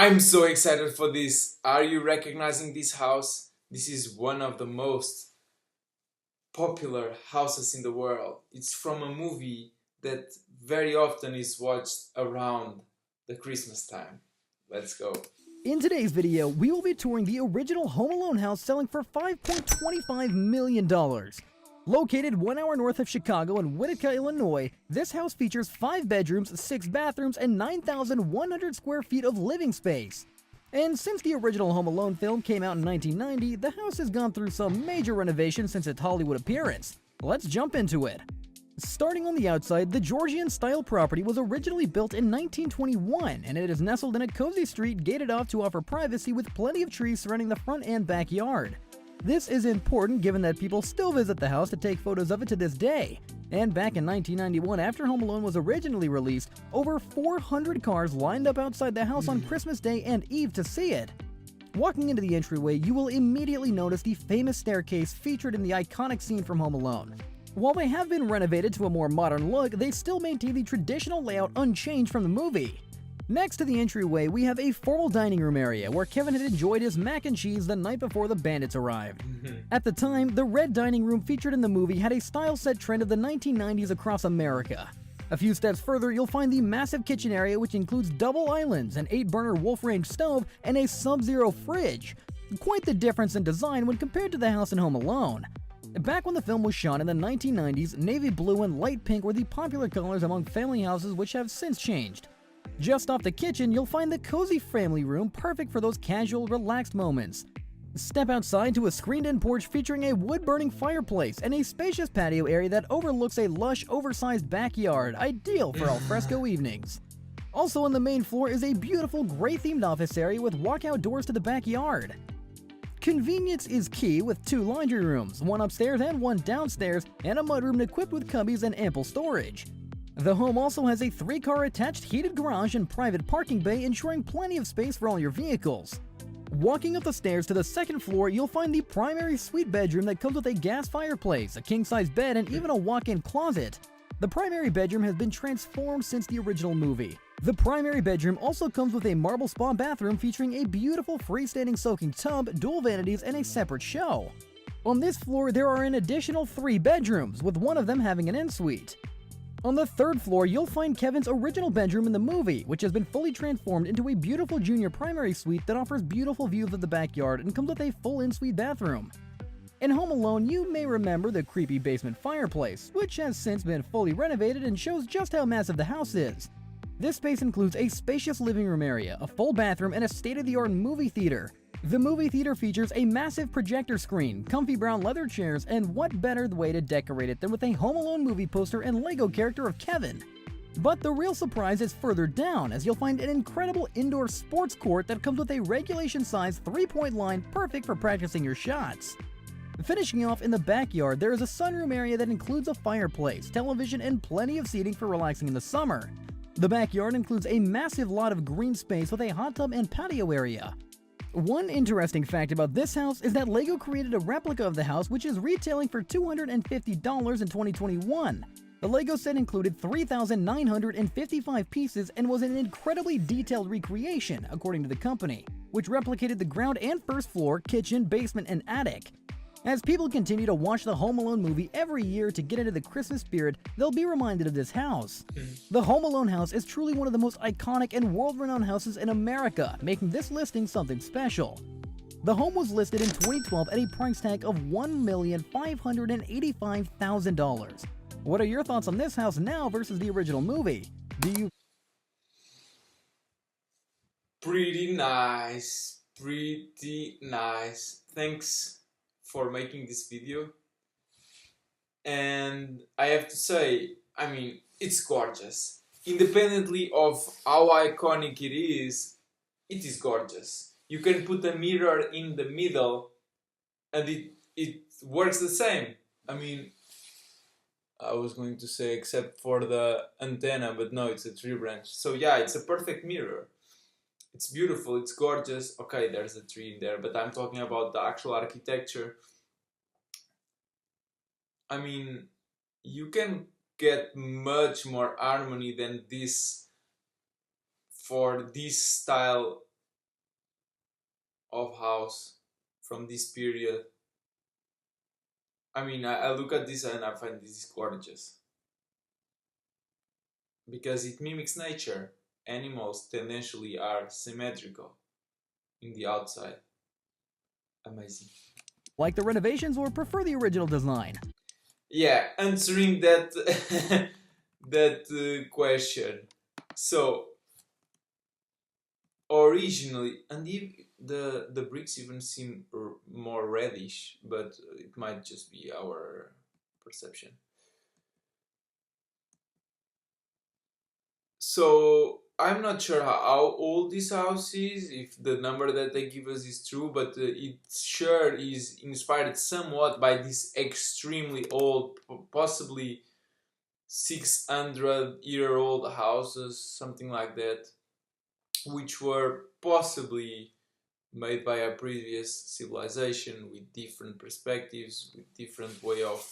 I'm so excited for this. Are you recognizing this house? This is one of the most popular houses in the world. It's from a movie that very often is watched around the Christmas time. Let's go. In today's video, we will be touring the original Home Alone house selling for $5.25 million. Located 1 hour north of Chicago in Whittier, Illinois, this house features 5 bedrooms, 6 bathrooms, and 9,100 square feet of living space. And since the original Home Alone film came out in 1990, the house has gone through some major renovations since its Hollywood appearance. Let's jump into it. Starting on the outside, the Georgian-style property was originally built in 1921, and it is nestled in a cozy street gated off to offer privacy with plenty of trees surrounding the front and backyard. This is important given that people still visit the house to take photos of it to this day. And back in 1991, after Home Alone was originally released, over 400 cars lined up outside the house on Christmas Day and Eve to see it. Walking into the entryway, you will immediately notice the famous staircase featured in the iconic scene from Home Alone. While they have been renovated to a more modern look, they still maintain the traditional layout unchanged from the movie. Next to the entryway, we have a formal dining room area where Kevin had enjoyed his mac and cheese the night before the bandits arrived. At the time, the red dining room featured in the movie had a style set trend of the 1990s across America. A few steps further, you'll find the massive kitchen area, which includes double islands, an 8-burner Wolf-Range stove, and a Sub-Zero fridge. Quite the difference in design when compared to the house in Home Alone. Back when the film was shot in the 1990s, navy blue and light pink were the popular colors among family houses, which have since changed. Just off the kitchen, you'll find the cozy family room, perfect for those casual, relaxed moments. Step outside to a screened-in porch featuring a wood-burning fireplace and a spacious patio area that overlooks a lush, oversized backyard, ideal for alfresco evenings. Also on the main floor is a beautiful gray-themed office area with walkout doors to the backyard. Convenience is key with 2 laundry rooms, one upstairs and one downstairs, and a mudroom equipped with cubbies and ample storage. The home also has a 3-car attached heated garage and private parking bay, ensuring plenty of space for all your vehicles. Walking up the stairs to the second floor, you'll find the primary suite bedroom that comes with a gas fireplace, a king-size bed, and even a walk-in closet. The primary bedroom has been transformed since the original movie. The primary bedroom also comes with a marble spa bathroom featuring a beautiful freestanding soaking tub, dual vanities, and a separate show. On this floor, there are an additional 3 bedrooms, with one of them having an ensuite. On the third floor, you'll find Kevin's original bedroom in the movie, which has been fully transformed into a beautiful junior primary suite that offers beautiful views of the backyard and comes with a full in-suite bathroom. In Home Alone, you may remember the creepy basement fireplace, which has since been fully renovated and shows just how massive the house is. This space includes a spacious living room area, a full bathroom, and a state-of-the-art movie theater. The movie theater features a massive projector screen, comfy brown leather chairs, and what better way to decorate it than with a Home Alone movie poster and Lego character of Kevin. But the real surprise is further down, as you'll find an incredible indoor sports court that comes with a regulation-sized 3-point line perfect for practicing your shots. Finishing off in the backyard, there is a sunroom area that includes a fireplace, television, and plenty of seating for relaxing in the summer. The backyard includes a massive lot of green space with a hot tub and patio area. One interesting fact about this house is that LEGO created a replica of the house, which is retailing for $250 in 2021. The LEGO set included 3,955 pieces and was an incredibly detailed recreation, according to the company, which replicated the ground and first floor, kitchen, basement, and attic. As people continue to watch the Home Alone movie every year to get into the Christmas spirit, they'll be reminded of this house. The Home Alone house is truly one of the most iconic and world-renowned houses in America, making this listing something special. The home was listed in 2012 at a price tag of $1,585,000. What are your thoughts on this house now versus the original movie? Do you... Pretty nice. Pretty nice. Thanks for making this video. And I have to say, it's gorgeous. Independently of how iconic it is gorgeous. You can put a mirror in the middle and it works the same. I was going to say except for the antenna, but no, it's a tree branch. So yeah, it's a perfect mirror. It's beautiful, it's gorgeous. Okay, there's a tree in there, but I'm talking about the actual architecture. You can get much more harmony than this for this style of house from this period. I mean, I look at this and I find this is gorgeous because it mimics nature. Animals tendentially are symmetrical in the outside. Amazing. Like the renovations or prefer the original design? Yeah, answering that that question. So originally, and the bricks even seem more reddish, but it might just be our perception. So I'm not sure how old this house is, if the number that they give us is true, but it sure is inspired somewhat by this extremely old, possibly 600-year-old houses, something like that, which were possibly made by a previous civilization with different perspectives, with different way of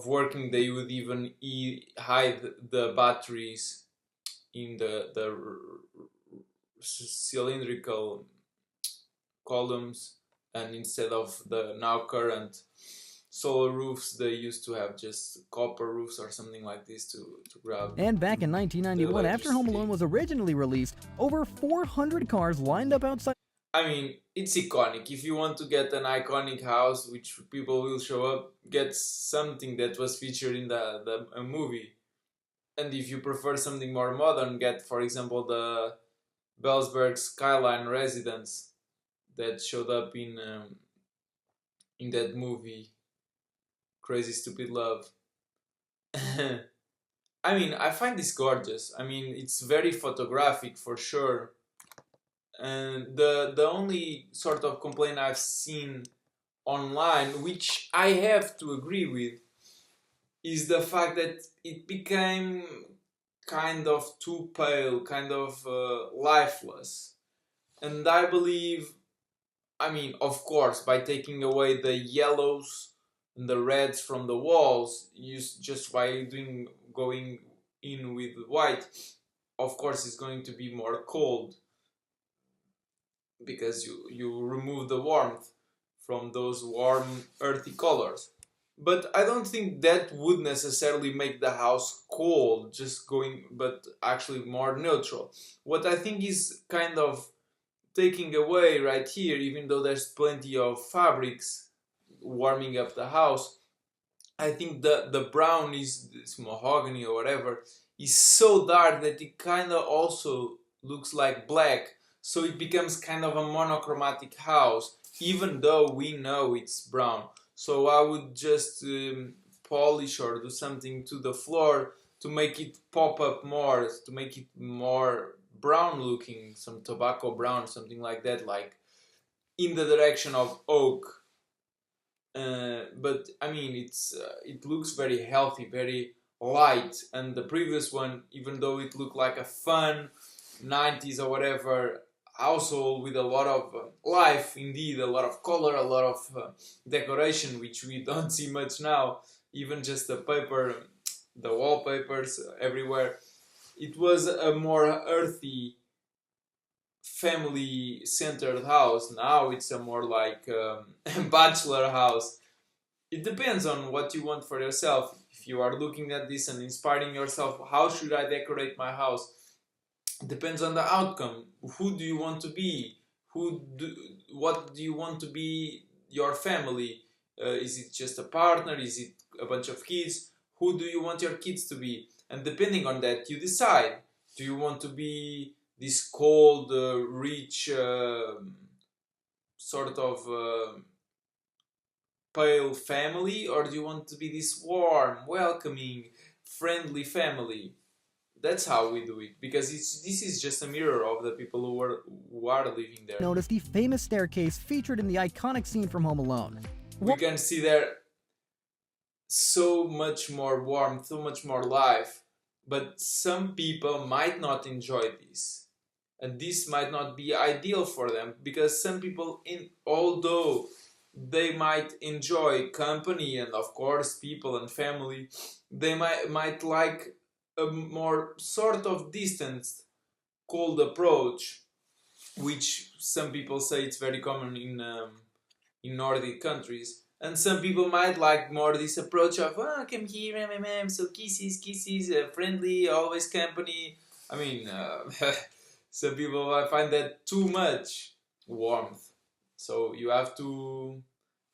working. They would even hide the batteries in the cylindrical columns, and instead of the now current solar roofs, they used to have just copper roofs or something like this to grab And back in 1991, after Home Alone was originally released, over 400 cars lined up outside. I mean, it's iconic. If you want to get an iconic house, which people will show up, get something that was featured in the movie. And if you prefer something more modern, get, for example, the Bellsberg Skyline residence that showed up in that movie, Crazy Stupid Love. I mean, I find this gorgeous. I mean, it's very photographic for sure. And the only sort of complaint I've seen online, which I have to agree with, is the fact that it became kind of too pale, kind of lifeless. And I believe, I mean, of course, by taking away the yellows and the reds from the walls, just by going in with white, of course, it's going to be more cold because you remove the warmth from those warm, earthy colors. But I don't think that would necessarily make the house cold, but actually more neutral. What I think is kind of taking away right here, even though there's plenty of fabrics warming up the house, I think the brown is this mahogany or whatever is so dark that it kind of also looks like black, so it becomes kind of a monochromatic house, even though we know it's brown. So I would just polish or do something to the floor to make it pop up more, to make it more brown looking, some tobacco brown, something like that, like in the direction of oak. But I mean, it looks very healthy, very light, and the previous one, even though it looked like a fun 90s or whatever household with a lot of life, indeed, a lot of color, a lot of decoration, which we don't see much now, even just the paper, the wallpapers everywhere. It was a more earthy, family-centered house. Now it's a more like bachelor house. It depends on what you want for yourself. If you are looking at this and inspiring yourself, how should I decorate my house? It depends on the outcome. Who do you want to be? What do you want to be your family? Is it just a partner? Is it a bunch of kids? Who do you want your kids to be? And depending on that, you decide. Do you want to be this cold, rich, sort of pale family, or do you want to be this warm, welcoming, friendly family? That's how we do it, because this is just a mirror of the people who are living there. Notice the famous staircase featured in the iconic scene from Home Alone. We can see there so much more warmth, so much more life, but some people might not enjoy this. And this might not be ideal for them, because some people, although they might enjoy company and of course people and family, they might like a more sort of distanced, cold approach. which some people say it's very common in Nordic countries. And some people might like more this approach of, come here, so kisses, friendly, always company. I mean, some people might find that too much warmth. So you have to.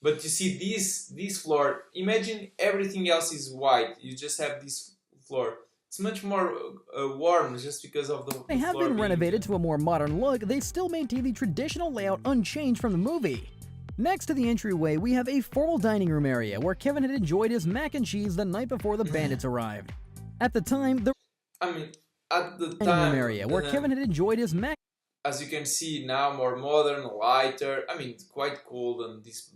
But you see, this floor. Imagine everything else is white. You just have this floor. It's much more warm just because of the They have floor been being, renovated to a more modern look, they still maintain the traditional layout unchanged from the movie. Next to the entryway, we have a formal dining room area where Kevin had enjoyed his mac and cheese the night before the bandits arrived. At the time, the I mean, at the dining room time, area where Kevin had enjoyed his mac as you can see now, more modern, lighter. I mean, it's quite cold and this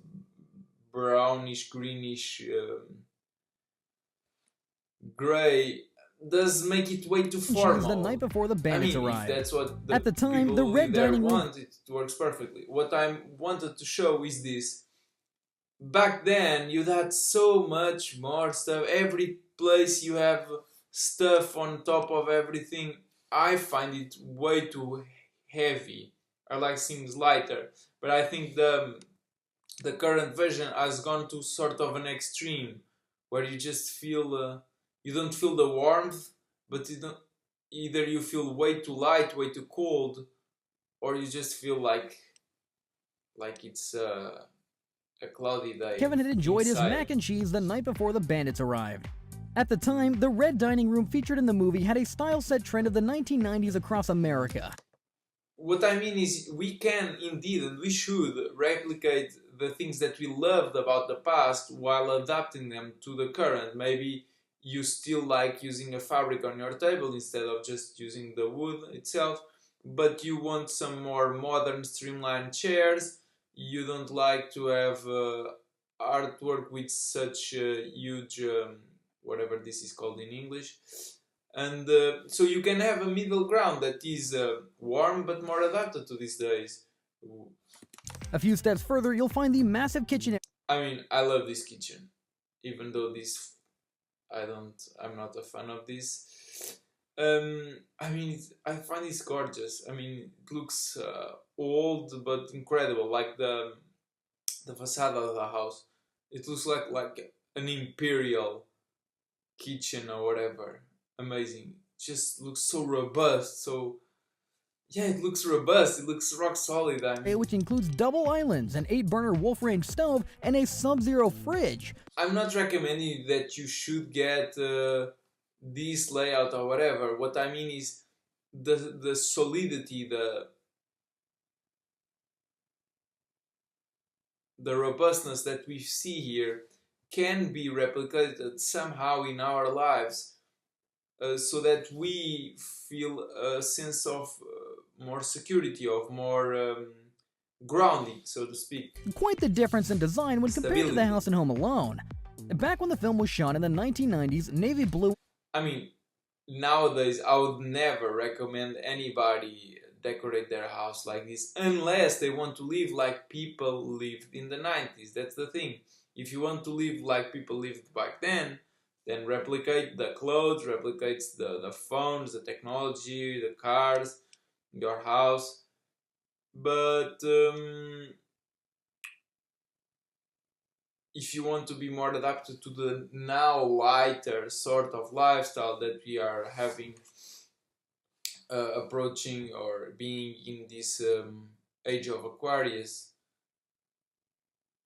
brownish, greenish, gray does make it way too and cheese formal. the night before the bandits I mean, arrived. if that's what At the time, people the who red live there dining room want, it works perfectly. What I wanted to show is this. Back then, you had so much more stuff. Every place you have stuff on top of everything. I find it way too heavy. I like things lighter, but I think the current version has gone to sort of an extreme where you just feel you don't feel the warmth, but you don't, either you feel way too light, way too cold, or you just feel like it's a cloudy day. Kevin had enjoyed his inside. mac and cheese the night before the bandits arrived. At the time, the red dining room featured in the movie had a style set trend of the 1990s across America. What I mean is, we can indeed and we should replicate the things that we loved about the past while adapting them to the current. Maybe you still like using a fabric on your table instead of just using the wood itself, but you want some more modern, streamlined chairs. You don't like to have artwork with such huge, whatever this is called in English. And so you can have a middle ground that is warm but more adapted to these days. A few steps further, you'll find the massive kitchen. I mean, I love this kitchen, even though this, I'm not a fan of this. I mean, I find this gorgeous. I mean, it looks old but incredible, like the facade of the house. It looks like an imperial kitchen or whatever. Amazing. Just looks so robust. So yeah, it looks robust. It looks rock solid. I mean, Which includes double islands, an 8-burner Wolf Range stove, and a Sub-Zero fridge. I'm not recommending that you should get this layout or whatever. What I mean is the solidity, the robustness that we see here can be replicated somehow in our lives, so that we feel a sense of more security, of more grounding, so to speak. Quite the difference in design when compared to the Stability. house in Home Alone. Back when the film was shot in the 1990s, navy blue I mean, nowadays I would never recommend anybody decorate their house like this unless they want to live like people lived in the 90s. That's the thing. If you want to live like people lived back then replicate the clothes, replicate the phones, the technology, the cars, your house. But if you want to be more adapted to the now lighter sort of lifestyle that we are having, approaching or being in this age of Aquarius,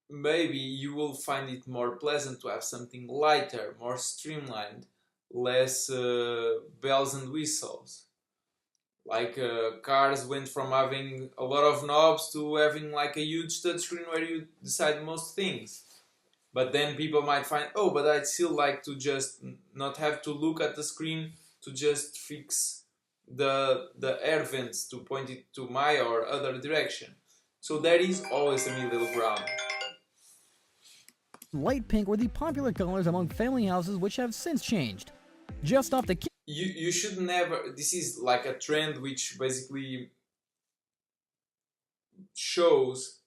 maybe you will find it more pleasant to have something lighter, more streamlined, less bells and whistles. Like cars went from having a lot of knobs to having like a huge touchscreen where you decide most things. But then people might find, oh, but I'd still like to just not have to look at the screen to just fix the air vents to point it to my or other direction. So there is always a middle ground. light pink were the popular colors among family houses, which have since changed. Just off the You should never. This is like a trend which basically shows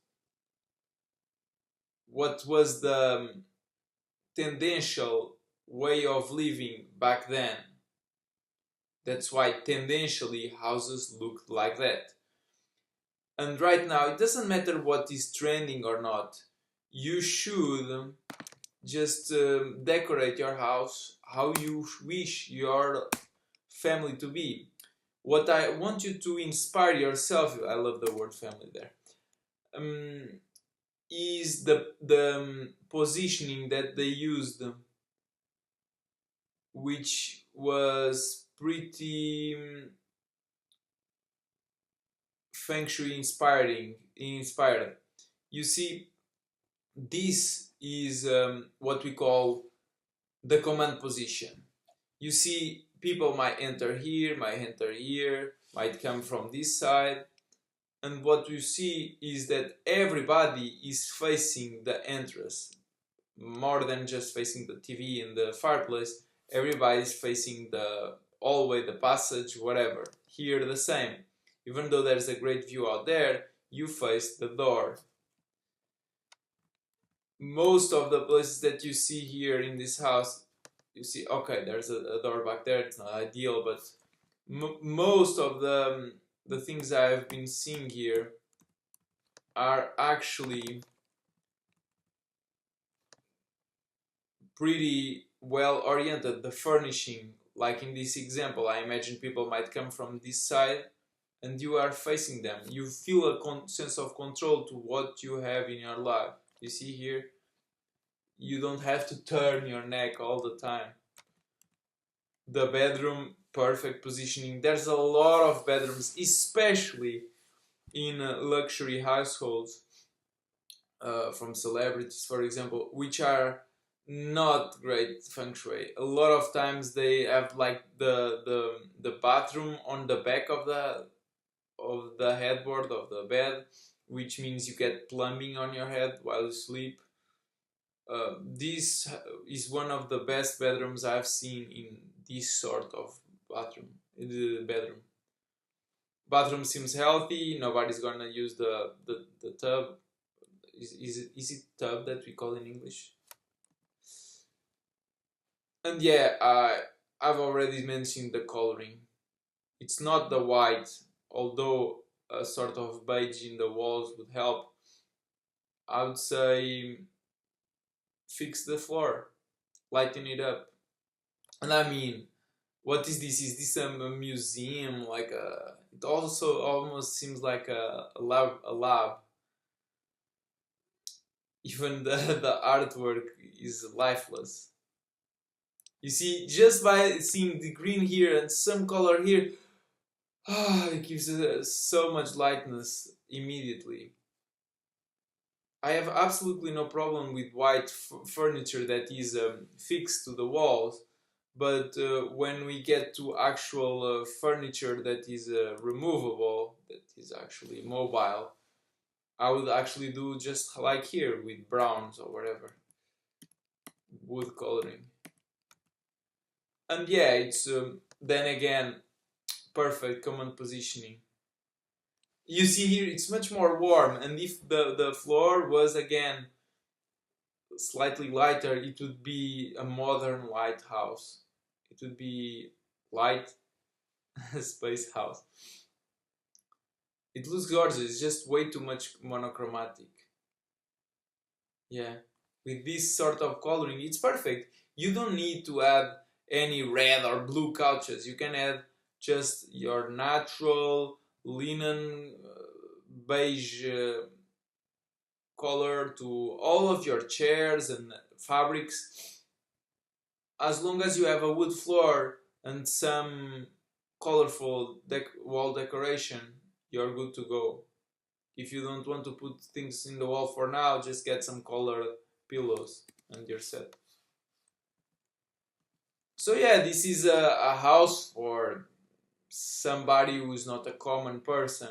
what was the tendential way of living back then. That's why tendentially houses looked like that. And right now, it doesn't matter what is trending or not. You should just decorate your house how you wish your family to be. What I want you to inspire yourself, I love the word family there, um, is the positioning that they used, which was pretty feng shui inspired. You see, this is what we call the command position. You see, people might enter here, might come from this side, and what you see is that everybody is facing the entrance, more than just facing the TV and the fireplace. Everybody's facing the hallway, the passage, whatever. Here the same. Even though there's a great view out there, you face the door. Most of the places that you see here in this house, you see, okay, there's a door back there. It's not ideal, but most of the things I've been seeing here are actually pretty well oriented. The furnishing, like in this example, I imagine people might come from this side and you are facing them. You feel a sense of control to what you have in your life. You see here, you don't have to turn your neck all the time. The bedroom, perfect positioning. There's a lot of bedrooms, especially in luxury households, from celebrities, for example, which are not great feng shui. A lot of times they have like the bathroom on the back of the headboard of the bed, which means you get plumbing on your head while you sleep. This is one of the best bedrooms I've seen in this sort of bathroom. The bedroom. Bathroom seems healthy. Nobody's gonna use the tub. Is it tub that we call in English? And yeah, I've already mentioned the coloring. It's not the white, although a sort of beige in the walls would help. I would say fix the floor, lighten it up. And I mean, what is this? Is this a museum? Like a? It also almost seems like a lab. A lab. Even the artwork is lifeless. You see, just by seeing the green here and some color here, it gives so much lightness immediately. I have absolutely no problem with white furniture that is fixed to the walls, but when we get to actual furniture that is removable, that is actually mobile, I would actually do just like here with browns or whatever, wood coloring. And yeah, it's then again perfect command positioning. You see here, it's much more warm, and if the floor was again slightly lighter, it would be a modern lighthouse. It would be light space house. It looks gorgeous, it's just way too much monochromatic. Yeah, with this sort of coloring, it's perfect. You don't need to add any red or blue couches. You can add just your natural linen beige color to all of your chairs and fabrics. As long as you have a wood floor and some colorful wall decoration, you're good to go. If you don't want to put things in the wall for now, just get some colored pillows and you're set. So yeah, this is a house for somebody who is not a common person.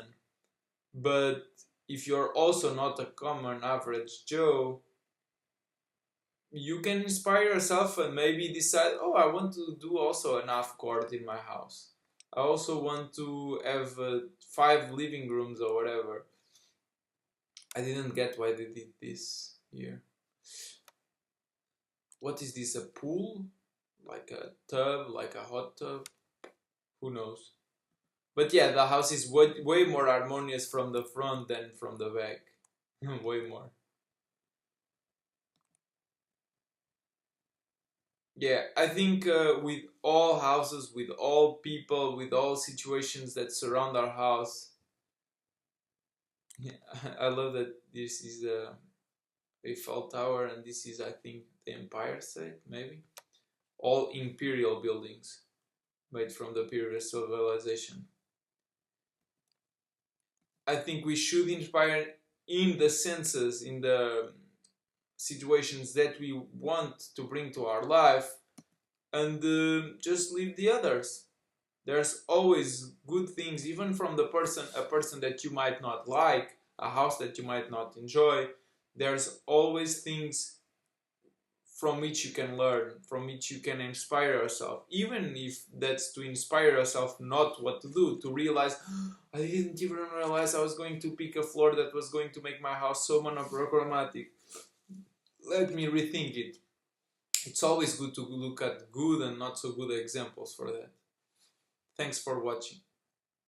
But if you're also not a common average Joe, you can inspire yourself and maybe decide, oh, I want to do also an half court in my house. I also want to have 5 living rooms or whatever. I didn't get why they did this here. What is this, a pool? Like a tub, like a hot tub? Who knows? But yeah, the house is way more harmonious from the front than from the back. Way more. Yeah, I think with all houses, with all people, with all situations that surround our house, yeah, I love that this is a Eiffel Tower and this is, I think, the Empire State, maybe. All imperial buildings made from the period of civilization. I think we should inspire in the senses, in the situations that we want to bring to our life, and just leave the others. There's always good things, even from a person that you might not like, a house that you might not enjoy. There's always things from which you can learn, from which you can inspire yourself, even if that's to inspire yourself not what to do, to realize, I didn't even realize I was going to pick a floor that was going to make my house so monochromatic. Let me rethink it. It's always good to look at good and not so good examples for that. Thanks for watching.